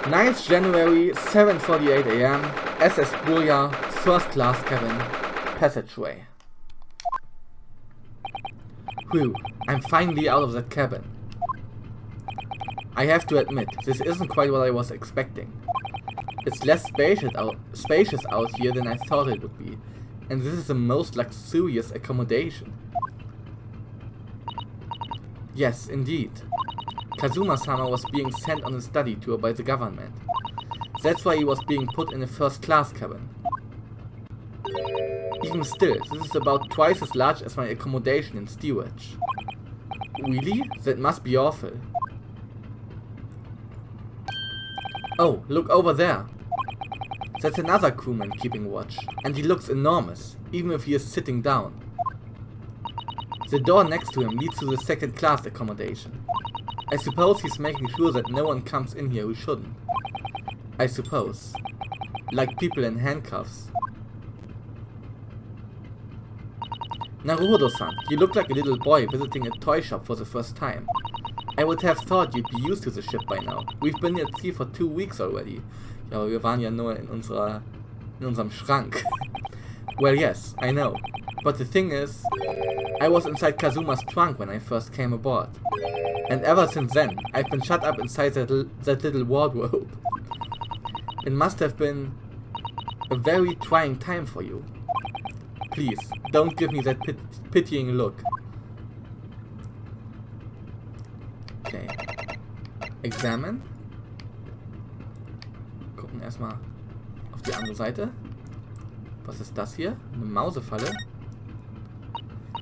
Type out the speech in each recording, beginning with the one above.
9th January, 7:48 a.m. SS Booyah, first class cabin, passageway. Whew, I'm finally out of that cabin. I have to admit, this isn't quite what I was expecting. It's less spacious out here than I thought it would be, and this is the most luxurious accommodation. Yes, indeed. Kazuma-sama was being sent on a study tour by the government. That's why he was being put in a first-class cabin. Even still, this is about twice as large as my accommodation in steerage. Really? That must be awful. Oh, look over there. That's another crewman keeping watch, and he looks enormous, even if he is sitting down. The door next to him leads to the second-class accommodation. I suppose he's making sure that no one comes in here who shouldn't. I suppose. Like people in handcuffs. Naruhodo-san, you look like a little boy visiting a toy shop for the first time. I would have thought you'd be used to the ship by now. We've been at sea for 2 weeks already. Ja, aber wir waren ja nur in unserem Schrank. Well, yes, I know. But the thing is, I was inside Kazuma's trunk when I first came aboard. And ever since then, I've been shut up inside that little wardrobe. It must have been a very trying time for you. Please, don't give me that pitying look. Okay. Examine. Gucken erstmal auf die andere Seite. Was ist das hier? Eine Mausefalle?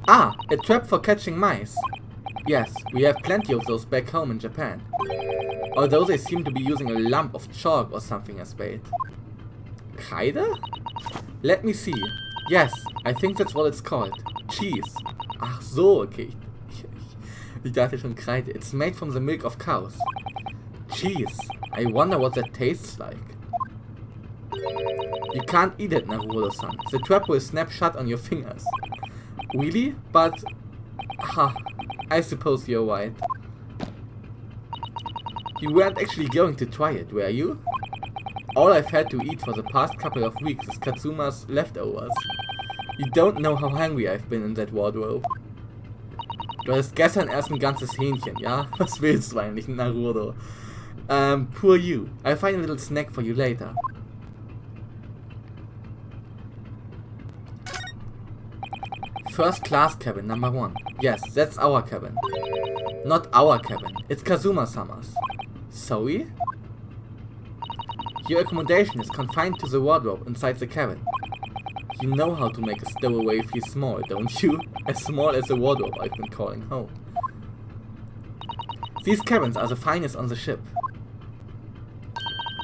Ah! A trap for catching mice! Yes, we have plenty of those back home in Japan. Although they seem to be using a lump of chalk or something as bait. Kreide? Let me see. Yes, I think that's what it's called. Cheese. Ach so, okay. Ich dachte schon Kreide. It's made from the milk of cows. Cheese. I wonder what that tastes like. You can't eat it, Naruhodo-san. The trap will snap shut on your fingers. Really? But... Ha. I suppose you're right. You weren't actually going to try it, were you? All I've had to eat for the past couple of weeks is Katsuma's leftovers. You don't know how hungry I've been in that wardrobe. Du hattest gestern erst ein ganzes Hähnchen, ja? Was willst du eigentlich, Naruhodo? Poor you. I'll find a little snack for you later. First class cabin, number 1. Yes, that's our cabin. Not our cabin, it's Kazuma-sama's. Sorry? Your accommodation is confined to the wardrobe inside the cabin. You know how to make a stowaway feel small, don't you? As small as the wardrobe I've been calling home. These cabins are the finest on the ship.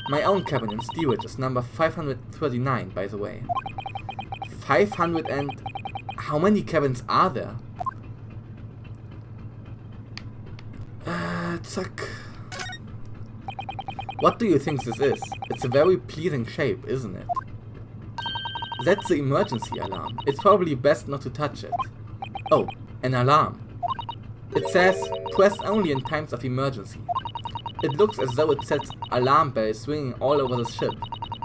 My own cabin in steerage is number 539, by the way. 500 and... How many cabins are there? Zack. What do you think this is? It's a very pleasing shape, isn't it? That's the emergency alarm. It's probably best not to touch it. Oh, an alarm. It says, press only in times of emergency. It looks as though it sets alarm bells ringing all over the ship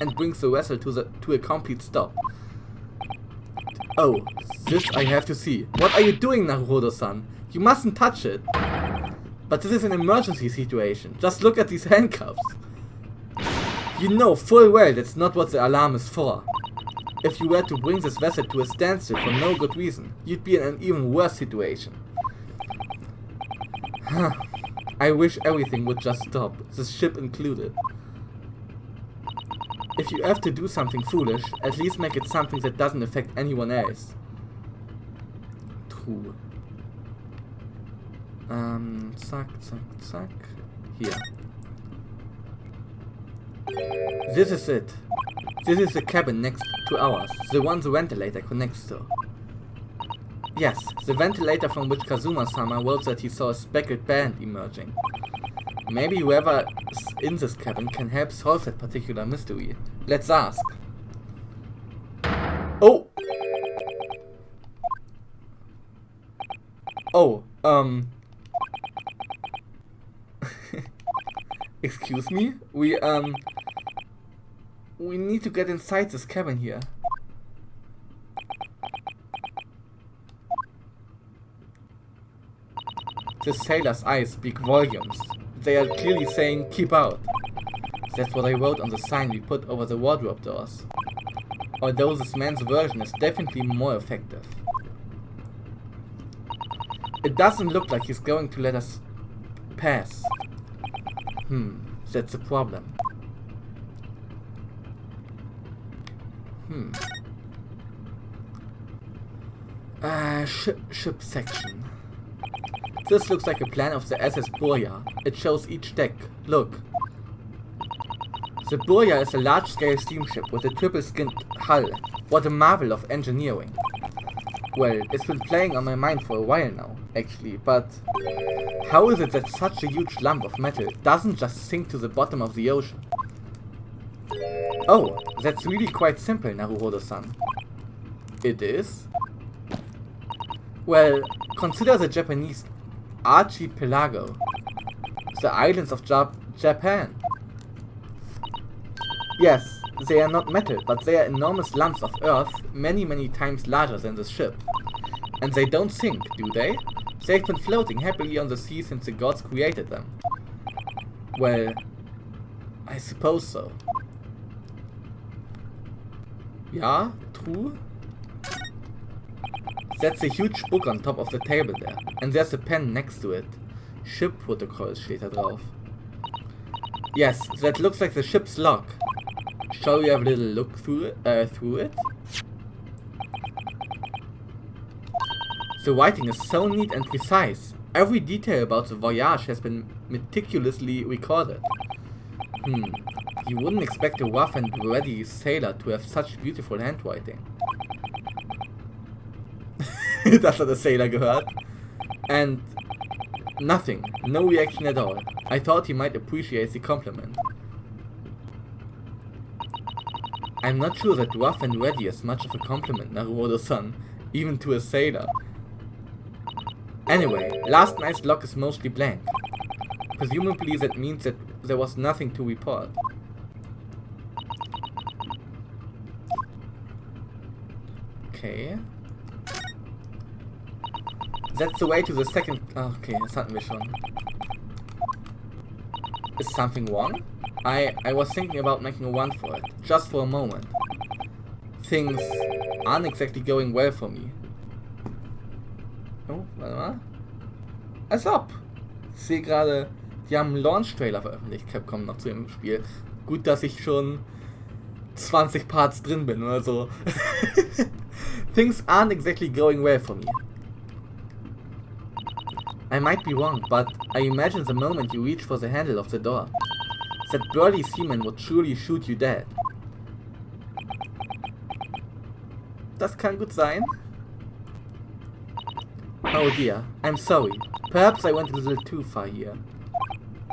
and brings the vessel to a complete stop. Oh, this I have to see. What are you doing, Naruhodo-san? You mustn't touch it. But this is an emergency situation. Just look at these handcuffs. You know full well that's not what the alarm is for. If you were to bring this vessel to a standstill for no good reason, you'd be in an even worse situation. I wish everything would just stop, this ship included. If you have to do something foolish, at least make it something that doesn't affect anyone else. True. Zack, zack, zack. Here. This is it. This is the cabin next to ours, the one the ventilator connects to. Yes, the ventilator from which Kazuma-sama wrote that he saw a speckled band emerging. Maybe whoever's in this cabin can help solve that particular mystery. Let's ask. Oh! Oh, Excuse me? We need to get inside this cabin here. The sailor's eyes speak volumes. They are clearly saying, keep out. That's what I wrote on the sign we put over the wardrobe doors. Although this man's version is definitely more effective. It doesn't look like he's going to let us pass. That's a problem. Ship section. This looks like a plan of the SS Burya. It shows each deck. Look. The Burya is a large-scale steamship with a triple-skinned hull. What a marvel of engineering. Well, it's been playing on my mind for a while now, actually, but how is it that such a huge lump of metal doesn't just sink to the bottom of the ocean? Oh, that's really quite simple, Naruhodo-san. It is? Well, consider the Japanese archipelago. The islands of Japan. Yes, they are not metal, but they are enormous lumps of earth, many times larger than this ship. And they don't sink, do they? They've been floating happily on the sea since the gods created them. Well, I suppose so. Yeah, true. That's a huge book on top of the table there. And there's a pen next to it. Ship protocol steht da drauf. Yes, that looks like the ship's log. Shall we have a little look through it? The writing is so neat and precise. Every detail about the voyage has been meticulously recorded. You wouldn't expect a rough and ready sailor to have such beautiful handwriting. Das hat der Sailor gehört. And nothing. No reaction at all. I thought he might appreciate the compliment. I'm not sure that rough and ready is much of a compliment, Naruhodo-san, even to a sailor. Anyway, last night's log is mostly blank. Presumably that means that there was nothing to report. Okay. That's the way to the second... Okay, das hatten wir schon. Is something wrong? I was thinking about making a run for it, just for a moment. Things aren't exactly going well for me. Oh, warte mal. Als ob! Ich sehe gerade, die haben einen Launch-Trailer veröffentlicht, Capcom noch zu dem Spiel. Gut, dass ich schon 20 Parts drin bin oder so. Things aren't exactly going well for me. I might be wrong, but I imagine the moment you reach for the handle of the door, that burly seaman would surely shoot you dead. Das kann gut sein. Oh dear, I'm sorry. Perhaps I went a little too far here.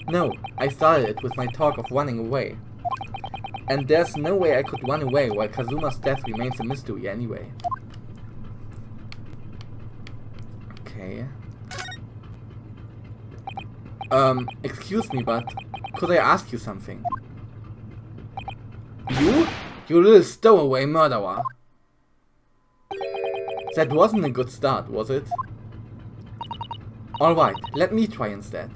No, I started it with my talk of running away. And there's no way I could run away while Kazuma's death remains a mystery anyway. Okay. Excuse me, but could I ask you something? You? You little stowaway murderer! That wasn't a good start, was it? Alright, let me try instead.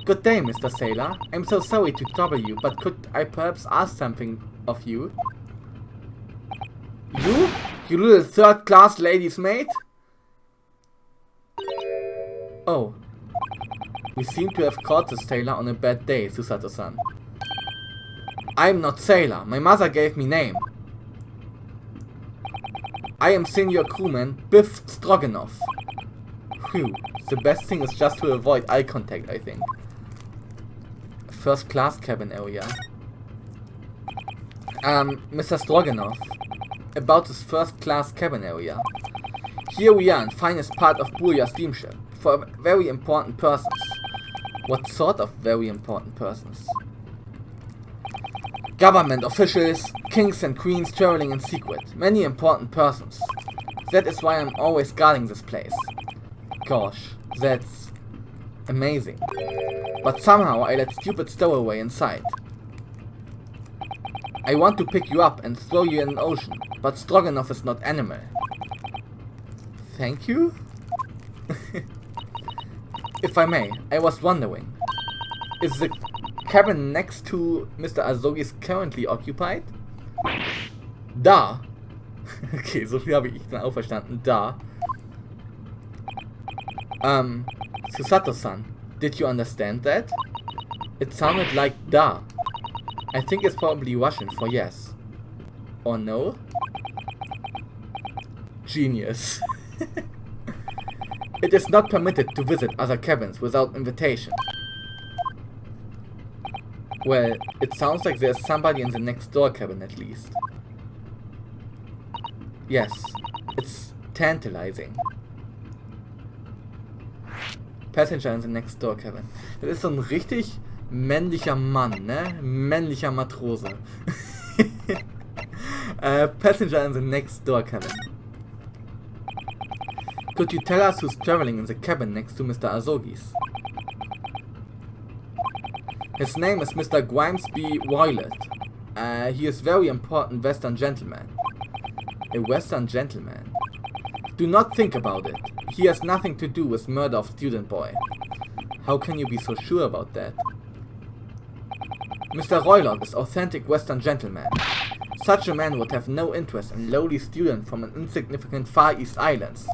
Good day, Mr. Sailor. I'm so sorry to trouble you, but could I perhaps ask something of you? You? You little third-class lady's maid? Oh. We seem to have caught this sailor on a bad day, Susato-san. I'm not Sailor. My mother gave me name. I am senior crewman Biff Stroganoff. Phew. The best thing is just to avoid eye contact, I think. First class cabin area. Mr. Stroganoff. About this first class cabin area. Here we are in finest part of Burya steamship. For very important persons. What sort of very important persons? Government officials, kings and queens traveling in secret. Many important persons. That is why I'm always guarding this place. Gosh, that's Amazing. But somehow I let stupid stowaway inside. I want to pick you up and throw you in an ocean, but Stroganoff is not animal. Thank you? If I may, I was wondering, is the cabin next to Mr. Azogi's currently occupied? Da. Okay, so viel habe ich dann auch verstanden. Da. Susato-san, did you understand that? It sounded like da. I think it's probably Russian for yes. Or no? Genius. It is not permitted to visit other cabins without invitation. Well, it sounds like there's somebody in the next door cabin at least. Yes, it's tantalizing. Passenger in the next door cabin. Das ist so ein richtig männlicher Mann, ne? Männlicher Matrose. Passenger in the next door cabin. Could you tell us who's traveling in the cabin next to Mr. Azogi's? His name is Mr. Grimesby Roylott. He is very important Western gentleman. A Western gentleman? Do not think about it. He has nothing to do with murder of student boy. How can you be so sure about that? Mr. Roylott is authentic Western gentleman. Such a man would have no interest in lowly student from an insignificant Far East Islands.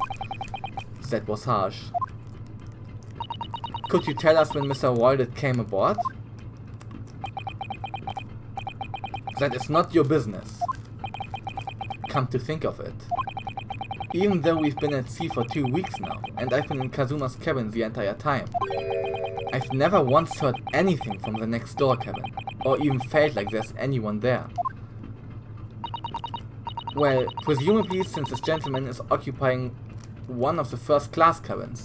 That was harsh. Could you tell us when Mr. Roylott came aboard? That is not your business. Come to think of it. Even though we've been at sea for 2 weeks now, and I've been in Kazuma's cabin the entire time, I've never once heard anything from the next door cabin, or even felt like there's anyone there. Well, presumably since this gentleman is occupying one of the first class cabins.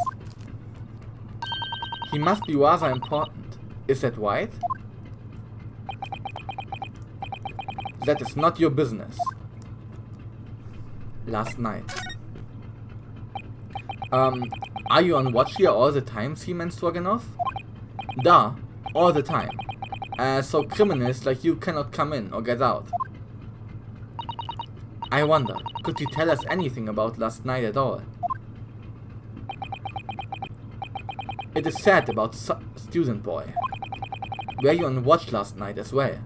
He must be rather important. Is that right? That is not your business. Last night. Are you on watch here all the time, Seaman Stroganoff? Da, all the time. So criminals like you cannot come in or get out. I wonder, could you tell us anything about last night at all? It is sad about student boy. Were you on watch last night as well?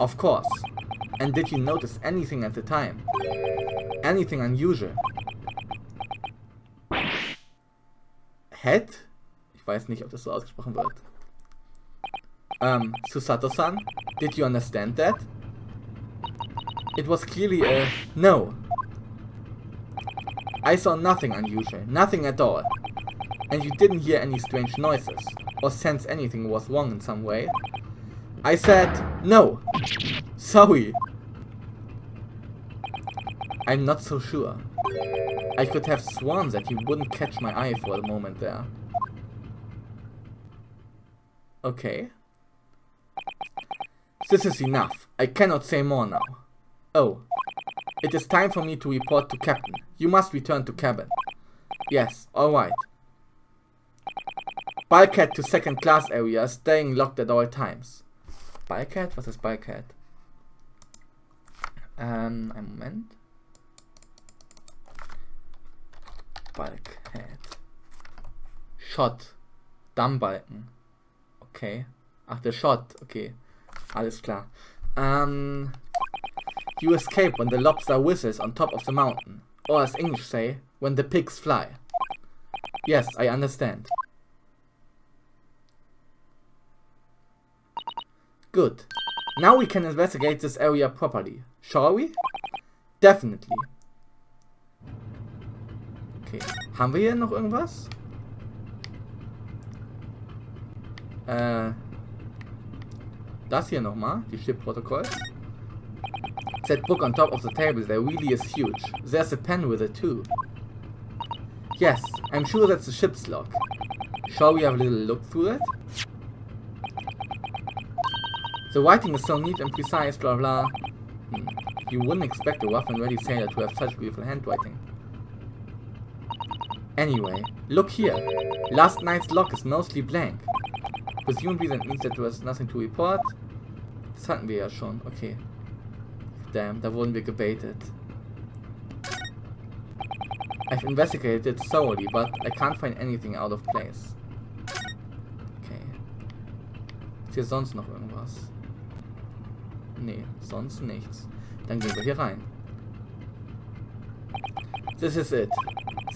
Of course. And did you notice anything at the time? Anything unusual? Head? Ich weiß nicht, ob das so ausgesprochen wird. Susato-san, did you understand that? It was clearly a no. I saw nothing unusual, nothing at all. And you didn't hear any strange noises, or sense anything was wrong in some way. I said no. Sorry. I'm not so sure. I could have sworn that you wouldn't catch my eye for a moment there. Okay. This is enough. I cannot say more now. Oh. It is time for me to report to Captain. You must return to cabin. Yes, alright. Bulkhead to second class area, staying locked at all times. Bulkhead? Was ist Bulkhead? Einen Moment. Bulkhead. Shot. Dammbalken. Okay. Ach, der Shot. Okay. Alles klar. You escape when the lobster whistles on top of the mountain. Or as English say, when the pigs fly. Yes, I understand. Good. Now we can investigate this area properly. Shall we? Definitely. Okay. Haben wir hier noch irgendwas? Das hier nochmal. Die Ship Protocols. That book on top of the table there really is huge. There's a pen with it too. Yes, I'm sure that's the ship's log. Shall we have a little look through it? The writing is so neat and precise, blah blah. You wouldn't expect a rough and ready sailor to have such beautiful handwriting. Anyway, look here. Last night's log is mostly blank. Presumably that means that there was nothing to report. Das hatten wir ja schon. Okay. Damn, da wurden wir gebaitet. I've investigated it thoroughly, but I can't find anything out of place. Okay. Ist hier sonst noch irgendwas? Nee, sonst nichts. Dann gehen wir hier rein. This is it.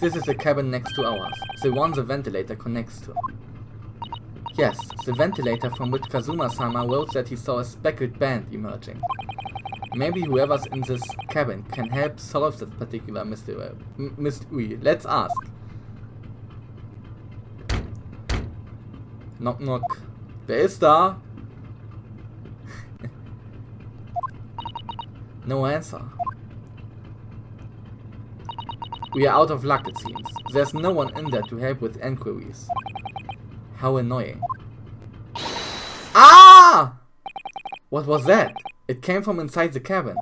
This is the cabin next to ours. The one the ventilator connects to. Yes, the ventilator from which Kazuma-sama wrote that he saw a speckled band emerging. Maybe whoever's in this cabin can help solve that particular mystery. Let's ask. Knock knock. Wer ist da? No answer. We are out of luck, it seems. There's no one in there to help with enquiries. How annoying. Ah! What was that? It came from inside the cabin.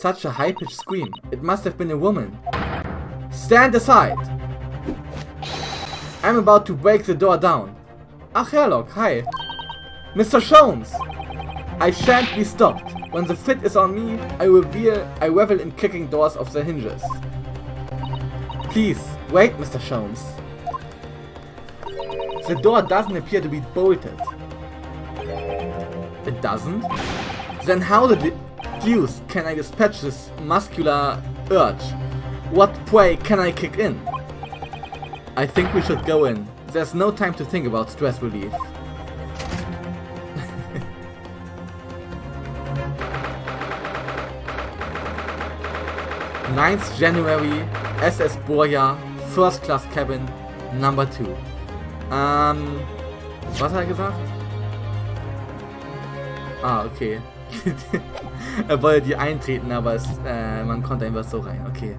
Such a high-pitched scream. It must have been a woman. Stand aside! I'm about to break the door down. Ah, Sherlock, hi. Mr. Jones! I shan't be stopped. When the fit is on me, I revel in kicking doors off the hinges. Please, wait, Mr. Jones. The door doesn't appear to be bolted. It doesn't? Then how the deuce can I dispatch this muscular urge? What prey can I kick in? I think we should go in. There's no time to think about stress relief. 9th January, SS Borja, First Class Cabin, Number 2. Was hat er gesagt? Ah, okay. Er wollte die eintreten, aber man konnte einfach so rein. Okay.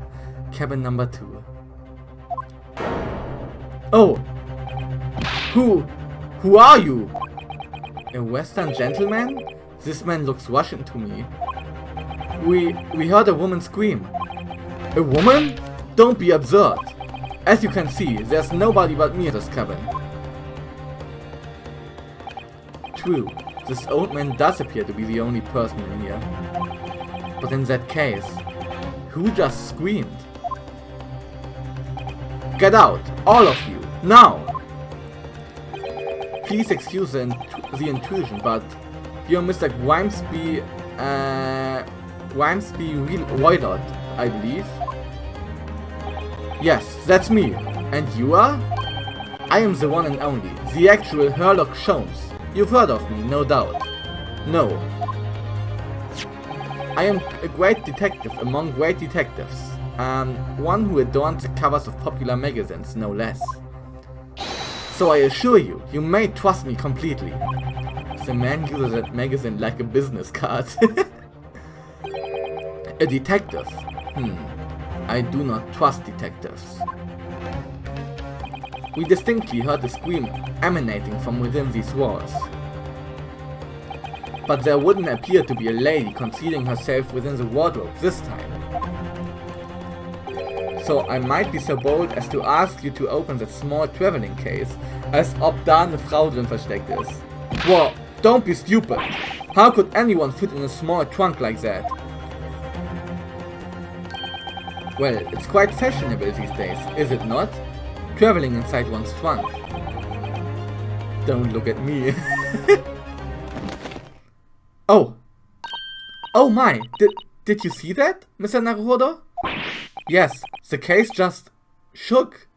Cabin Number 2. Oh! Who are you? A Western gentleman? This man looks Russian to me. We heard a woman scream. A woman? Don't be absurd. As you can see, there's nobody but me in this cabin. True, this old man does appear to be the only person in here. But in that case, who just screamed? Get out, all of you, now! Please excuse the intrusion, but you're Mr. Grimsby Roylott, I believe. Yes, that's me. And you are? I am the one and only, the actual Sherlock Holmes. You've heard of me, no doubt. No. I am a great detective among great detectives. One who adorns the covers of popular magazines, no less. So I assure you, you may trust me completely. The man uses that magazine like a business card. A detective? I do not trust detectives. We distinctly heard a scream emanating from within these walls. But there wouldn't appear to be a lady concealing herself within the wardrobe this time. So I might be so bold as to ask you to open that small traveling case, als ob da eine Frau drin versteckt ist. Whoa, don't be stupid! How could anyone fit in a small trunk like that? Well, it's quite fashionable these days, is it not? Traveling inside one's trunk. Don't look at me. Oh! Oh my! Did you see that, Mr. Naruhodo? Yes, the case just shook.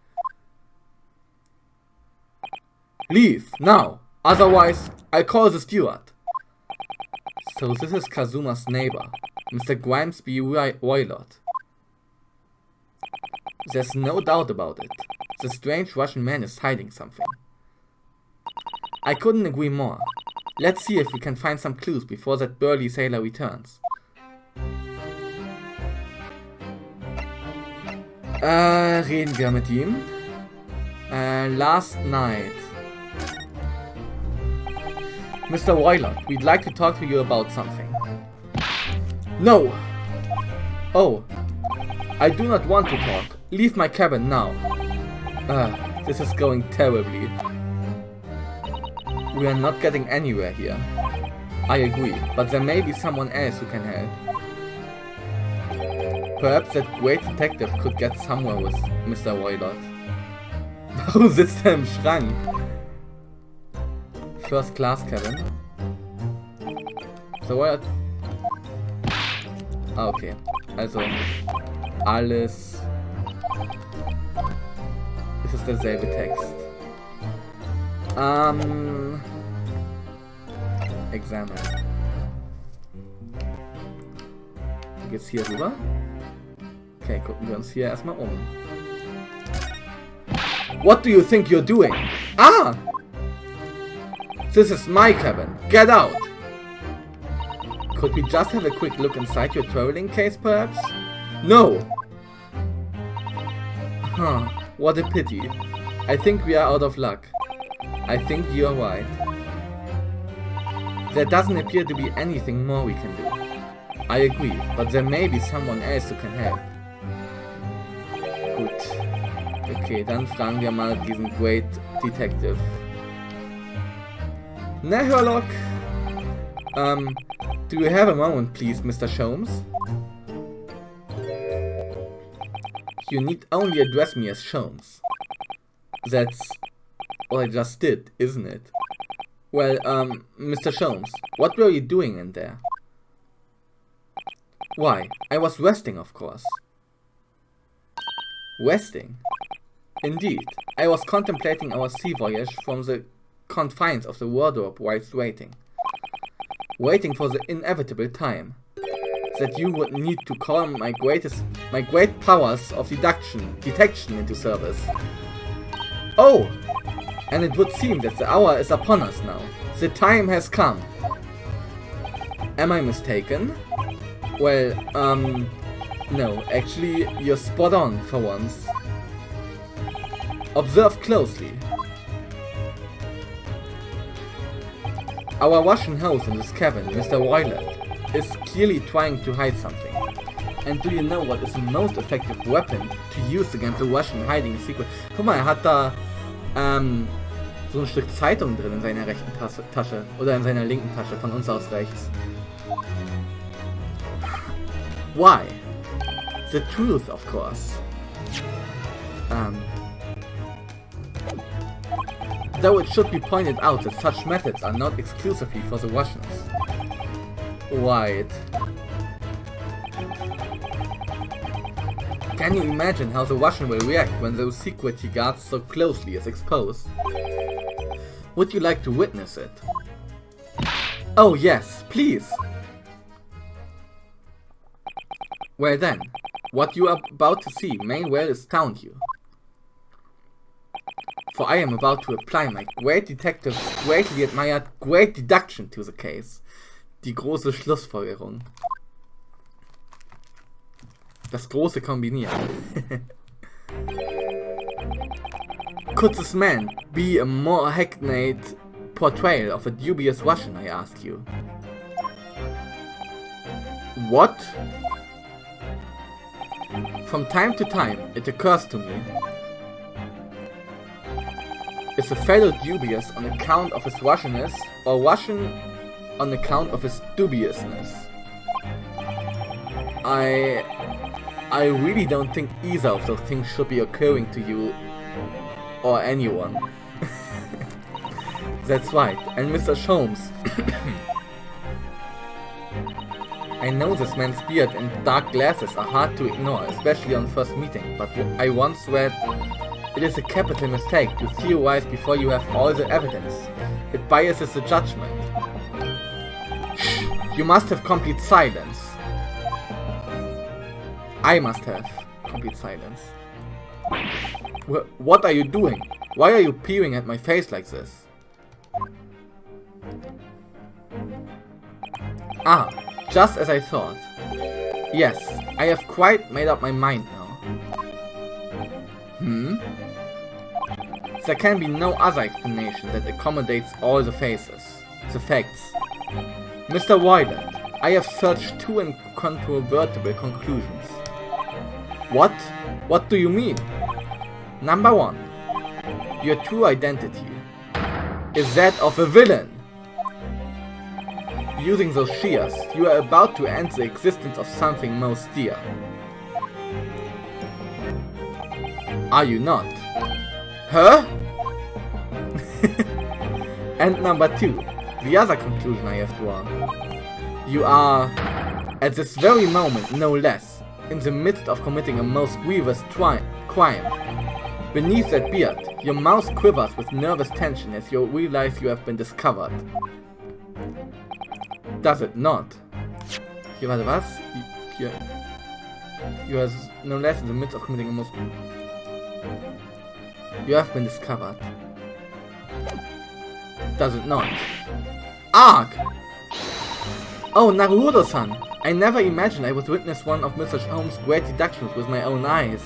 Leave, now! Otherwise, I'll call the steward. So this is Kazuma's neighbor, Mr. Grimsby Roylott. There's no doubt about it. The strange Russian man is hiding something. I couldn't agree more. Let's see if we can find some clues before that burly sailor returns. Reden wir mit ihm. Last night. Mr. Roylott, we'd like to talk to you about something. No! Oh. I do not want to talk. Leave my cabin now. This is going terribly. We are not getting anywhere here. I agree, but there may be someone else who can help. Perhaps that great detective could get somewhere with Mr. Roylott. Warum sitzt er im Schrank? First Class Cabin. So Roylott. Ah, okay. Also, alles... Es ist derselbe Text. Examen. Geht's hier rüber? Okay, gucken wir uns hier erstmal um. What do you think you're doing? Ah! This is my cabin. Get out! Could we just have a quick look inside your traveling case, perhaps? No! Huh, what a pity. I think we are out of luck. I think you're right. There doesn't appear to be anything more we can do. I agree, but there may be someone else who can help. Gut. Okay, dann fragen wir mal diesen Great Detective. Na, Herlock? Do you have a moment, please, Mr. Sholmes? You need only address me as Sholmes. That's what I just did, isn't it? Well, Mr. Sholmes, what were you doing in there? Why, I was resting, of course. Resting? Indeed, I was contemplating our sea voyage from the confines of the wardrobe whilst waiting. Waiting for the inevitable time that you would need to call my great powers of detection into service. Oh! And it would seem that the hour is upon us now. The time has come. Am I mistaken? Well, no, actually, you're spot on for once. Observe closely. Our Russian host in this cabin, Mr. Roylott, is clearly trying to hide something. And do you know what is the most effective weapon to use against a Russian hiding a secret? Guck mal, er hat da so ein Stück Zeitung drin in seiner rechten Tasche. Oder in seiner linken Tasche, von uns aus rechts. Why? The truth, of course. Though it should be pointed out that such methods are not exclusively for the Russians. Right. Can you imagine how the Russian will react when those secret he guards so closely is exposed? Would you like to witness it? Oh yes, please! Well then, what you are about to see may well astound you. For I am about to apply my great detective's greatly admired great deduction to the case. Die große Schlussfolgerung. Das große Kombinieren. Could this man be a more hackneyed portrayal of a dubious Russian, I ask you? What? From time to time, it occurs to me, is a fellow dubious on account of his Russianness, or Russian on account of his dubiousness? I really don't think either of those things should be occurring to you or anyone. That's right, and Mr. Sholmes. I know this man's beard and dark glasses are hard to ignore, especially on first meeting, but I once read, it is a capital mistake to theorize before you have all the evidence. It biases the judgment. Shh! You must have complete silence. I must have complete silence. What are you doing? Why are you peering at my face like this? Ah, just as I thought. Yes, I have quite made up my mind now. There can be no other explanation that accommodates all the facts. Mr. Roylott, I have searched two incontrovertible conclusions. What? What do you mean? Number one, Your true identity is that of a villain. Using those shears, you are about to end the existence of something most dear. Are you not? Huh? And number 2, the other conclusion I have drawn. You are, at this very moment no less, in the midst of committing a most grievous crime. Beneath that beard, your mouth quivers with nervous tension as you realize you have been discovered. Does it not? Hier, warte, was? Hier. You are no less in the midst of committing a most... You have been discovered. Does it not? Arg! Oh, Naruto-san! I never imagined I would witness one of Mr. Holmes' great deductions with my own eyes.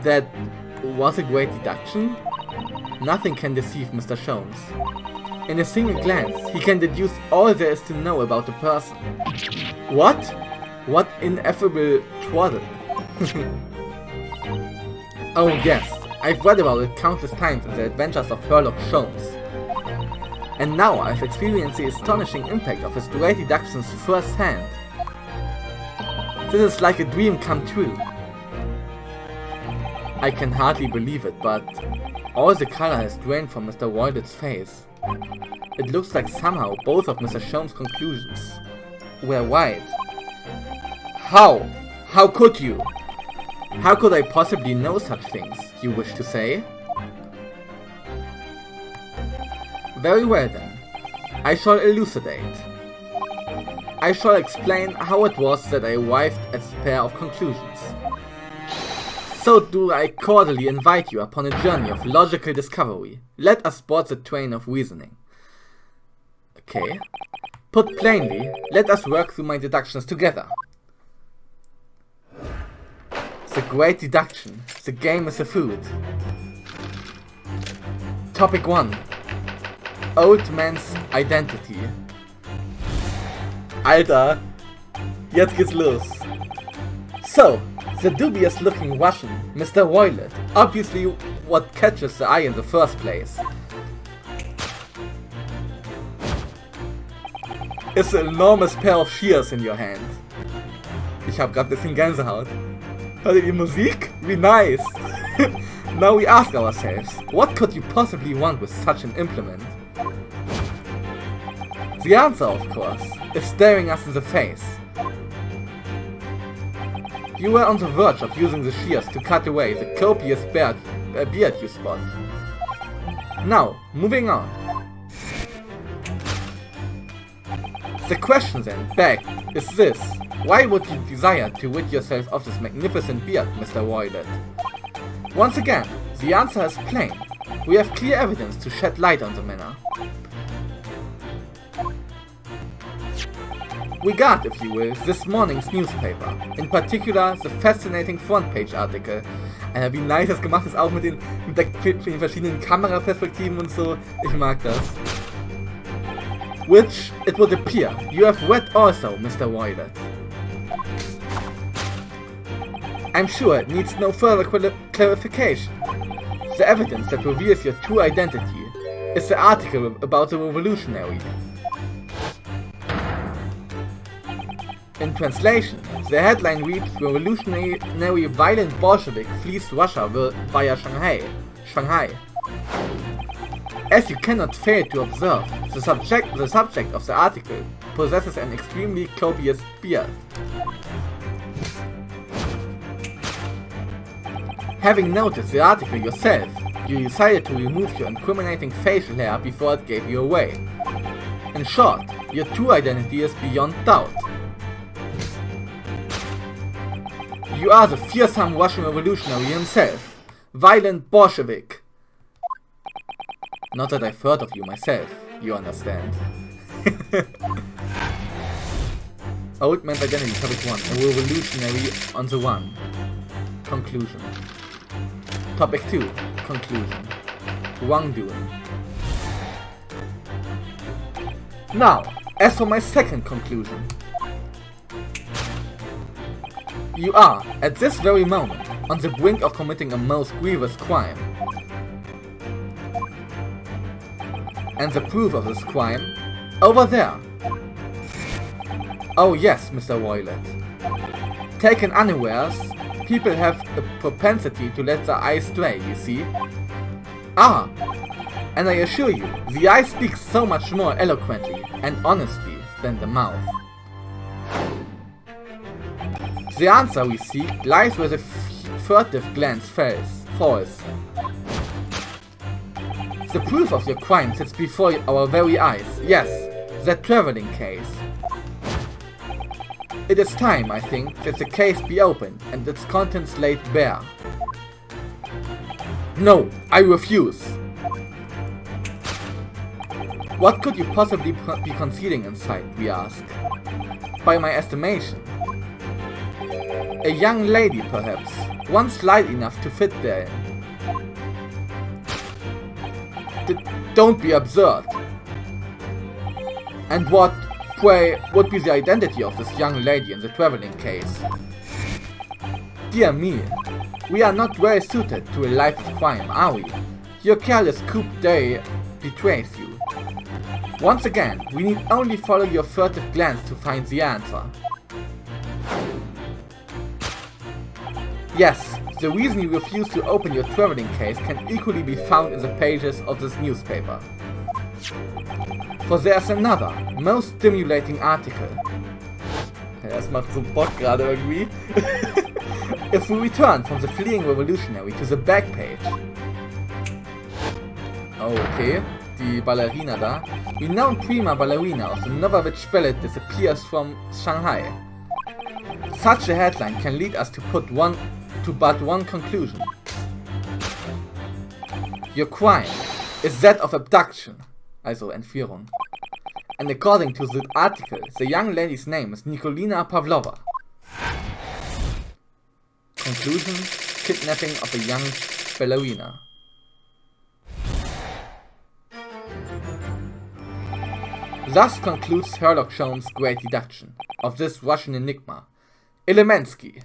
That was a great deduction? Nothing can deceive Mr. Holmes. In a single glance, he can deduce all there is to know about a person. What? What ineffable twaddle. Oh yes, I've read about it countless times in the adventures of Sherlock Holmes. And now I've experienced the astonishing impact of his great deductions firsthand. This is like a dream come true. I can hardly believe it, but all the color has drained from Mr. Voidet's face. It looks like somehow both of Mr. Holmes' conclusions were right. How? How could you? How could I possibly know such things, you wish to say? Very well then. I shall elucidate. I shall explain how it was that I arrived at a pair of conclusions. So do I cordially invite you upon a journey of logical discovery. Let us board the train of reasoning. Okay. Put plainly, let us work through my deductions together. The great deduction. The game is a food. Topic 1. Old man's identity. Alter, jetzt geht's los. So, the dubious looking Russian, Mr. Voilet, obviously what catches the eye in the first place, is an enormous pair of shears in your hand. Ich hab grad bisschen Gänsehaut. Hört ihr die Musik? Wie nice! Now we ask ourselves, what could you possibly want with such an implement? The answer, of course, is staring us in the face. You were on the verge of using the shears to cut away the copious beard you spot. Now, moving on. The question then, back, is this. Why would you desire to rid yourself of this magnificent beard, Mr. Voilet? Once again, the answer is plain. We have clear evidence to shed light on the matter. Regard, if you will, this morning's newspaper, in particular the fascinating front page article. Wie nice das gemacht ist, auch mit den verschiedenen Kameraperspektiven und so. Ich mag das. Which, it would appear, you have read also, Mr. Voilet. I'm sure it needs no further clarification. The evidence that reveals your true identity is the article about the revolutionary. In translation, the headline reads, "Revolutionary violent Bolshevik flees Russia via Shanghai. As you cannot fail to observe, the subject of the article possesses an extremely copious beard. Having noticed the article yourself, you decided to remove your incriminating facial hair before it gave you away. In short, your true identity is beyond doubt. You are the fearsome Russian revolutionary himself, violent Bolshevik. Not that I've heard of you myself, you understand. Old man's identity, topic 1, a revolutionary on the one. Conclusion. Topic 2, conclusion. Wrongdoing. Now, as for my second conclusion. You are, at this very moment, on the brink of committing a most grievous crime. And the proof of this crime? Over there! Oh yes, Mr. Violet. Taken unawares, people have a propensity to let their eyes stray, you see? Ah! And I assure you, the eye speaks so much more eloquently and honestly than the mouth. The answer we seek lies where the furtive glance falls. The proof of your crime sits before our very eyes. Yes, that traveling case. It is time, I think, that the case be opened and its contents laid bare. No, I refuse. What could you possibly be concealing inside, we ask? By my estimation. A young lady, perhaps, once light enough to fit therein. Don't be absurd. And what, pray, would be the identity of this young lady in the traveling case? Dear me, we are not very suited to a life of crime, are we? Your careless coup d'oeil betrays you. Once again, we need only follow your furtive glance to find the answer. Yes, the reason you refuse to open your traveling case can equally be found in the pages of this newspaper. For there's another, most stimulating article. Das macht so Bock gerade irgendwie. If we return from the fleeing revolutionary to the back page. Okay, die Ballerina da. Renowned prima ballerina of the Novovich ballet disappears from Shanghai. Such a headline can lead us to but one conclusion. Your crime is that of abduction, also Entführung. And according to the article, the young lady's name is Nikolina Pavlova. Conclusion: kidnapping of a young ballerina. Thus concludes Sherlock Holmes' great deduction of this Russian enigma. Elemensky.